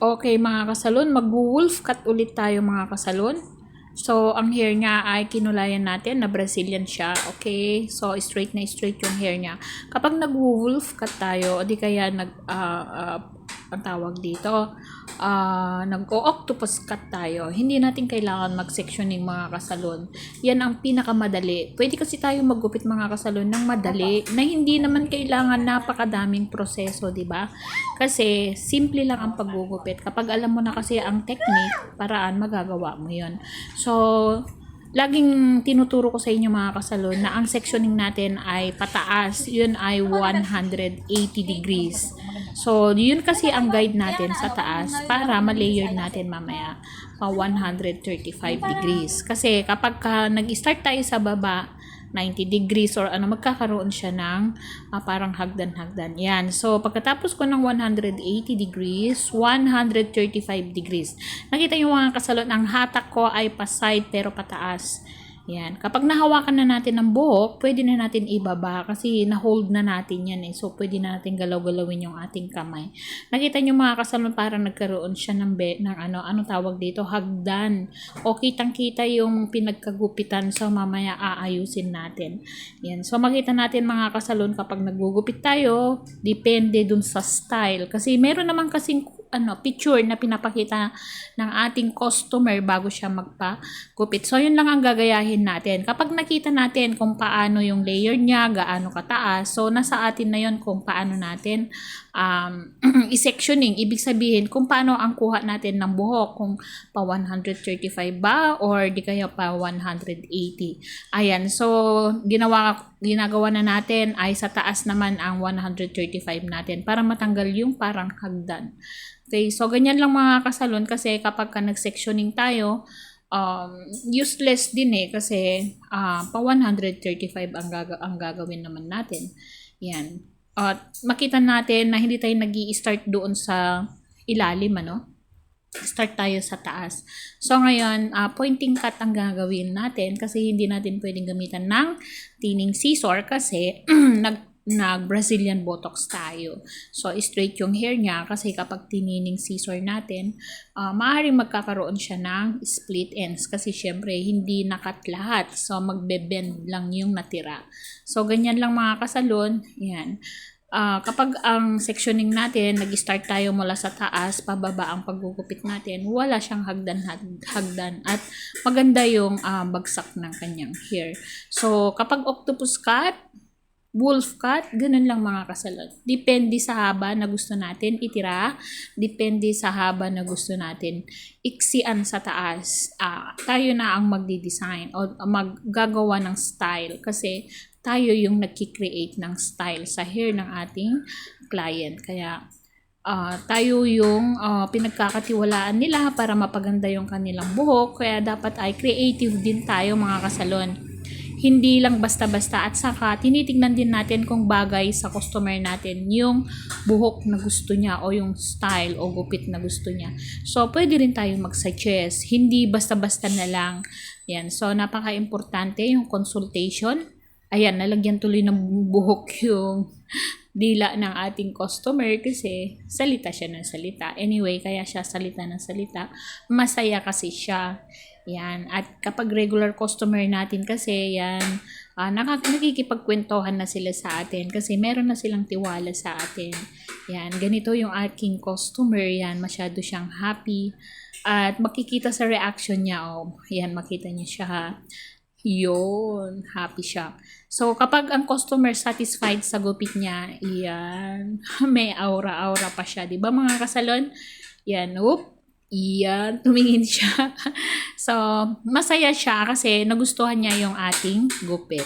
Okay mga kasalon, mag-wolf cut ulit tayo mga kasalon. So, ang hair niya ay kinulayan natin na Brazilian siya. Okay? So, straight na straight yung hair niya. Kapag nag-wolf cut tayo, o di kaya ang tawag dito, nag-octopus cut tayo, hindi natin kailangan mag-sectioning mga kasalon. Yan ang pinakamadali. Pwede kasi tayo maggupit mga kasalon ng madali na hindi naman kailangan napakadaming proseso, di ba? Kasi simple lang ang paggugupit. Kapag alam mo na kasi ang technique, paraan magagawa mo 'yon. So, laging tinuturo ko sa inyo mga kasalon na ang sectioning natin ay pataas. Yun ay 180 degrees. So, yun kasi ang guide natin sa taas para ma-layer natin mamaya pa 135 degrees. Kasi kapag nag-start tayo sa baba, 90 degrees or magkakaroon siya ng parang hagdan-hagdan. Yan. So, pagkatapos ko ng 180 degrees, 135 degrees. Nakita nyo mga kasalon, ang hatak ko ay pa-side pero pataas. Yan. Kapag nahawakan na natin ng buhok, pwede na natin ibaba kasi na-hold na natin yan eh. So, pwede na natin galaw-galawin yung ating kamay. Nakita nyo mga kasalon, parang nagkaroon siya ng ano tawag dito, hagdan. O kitang-kita yung pinagkagupitan. So, mamaya aayusin natin. Yan. So, makita natin mga kasalon, kapag naggugupit tayo, depende dun sa style. Kasi meron naman kasing picture na pinapakita ng ating customer bago siya magpagupit. So, yun lang ang gagayahin natin. Kapag nakita natin kung paano yung layer niya, gaano kataas, so nasa atin na yun kung paano natin i-sectioning. Ibig sabihin kung paano ang kuha natin ng buhok, kung pa 135 ba or di kaya pa 180. Ayan, so ginagawa na natin ay sa taas naman ang 135 natin para matanggal yung parang hagdan. Okay, so ganyan lang mga kasalon kasi kapag nag-sectioning tayo, useless din eh kasi pa 135 ang gagawin naman natin. Yan. At makita natin na hindi tayo nag-i-start doon sa ilalim, start tayo sa taas. So ngayon, pointing cut ang gagawin natin kasi hindi natin pwedeng gamitan ng thinning scissor kasi nag-Brazilian Botox tayo. So, straight yung hair niya kasi kapag tinining scissor natin, maaaring magkakaroon siya ng split ends kasi syempre hindi nakat lahat. So, magbe-bend lang yung natira. So, ganyan lang mga kasalon. Yan. Kapag ang sectioning natin, nag-start tayo mula sa taas, pababa ang paggugupit natin, wala siyang hagdan at maganda yung bagsak ng kanyang hair. So, kapag octopus cut, wolf cut, ganun lang mga kasalon. Depende sa haba na gusto natin itira, depende sa haba na gusto natin iksian sa taas. Tayo na ang magdi-design o maggagawa ng style kasi tayo yung nagki-create ng style sa hair ng ating client. Kaya tayo yung pinagkakatiwalaan nila para mapaganda yung kanilang buhok. Kaya dapat ay creative din tayo mga kasalon. Hindi lang basta-basta at saka tinitingnan din natin kung bagay sa customer natin yung buhok na gusto niya o yung style o gupit na gusto niya. So, pwede rin tayo mag-suggest. Hindi basta-basta na lang. Yan. So, napaka-importante yung consultation. Ayan, nalagyan tuloy ng buhok yung dila ng ating customer kasi salita siya ng salita. Anyway, kaya siya salita ng salita. Masaya kasi siya. Yan. At kapag regular customer natin kasi, yan, nakikipagkwentuhan na sila sa atin kasi meron na silang tiwala sa atin. Yan. Ganito yung aking customer. Yan. Masyado siyang happy. At makikita sa reaction niya. Yan. Makita niya siya ha. Yun, happy siya. So, kapag ang customer satisfied sa gupit niya, yan, may aura-aura pa siya. Diba mga kasalon? Yan, yan, tumingin siya. So, masaya siya kasi nagustuhan niya yung ating gupit.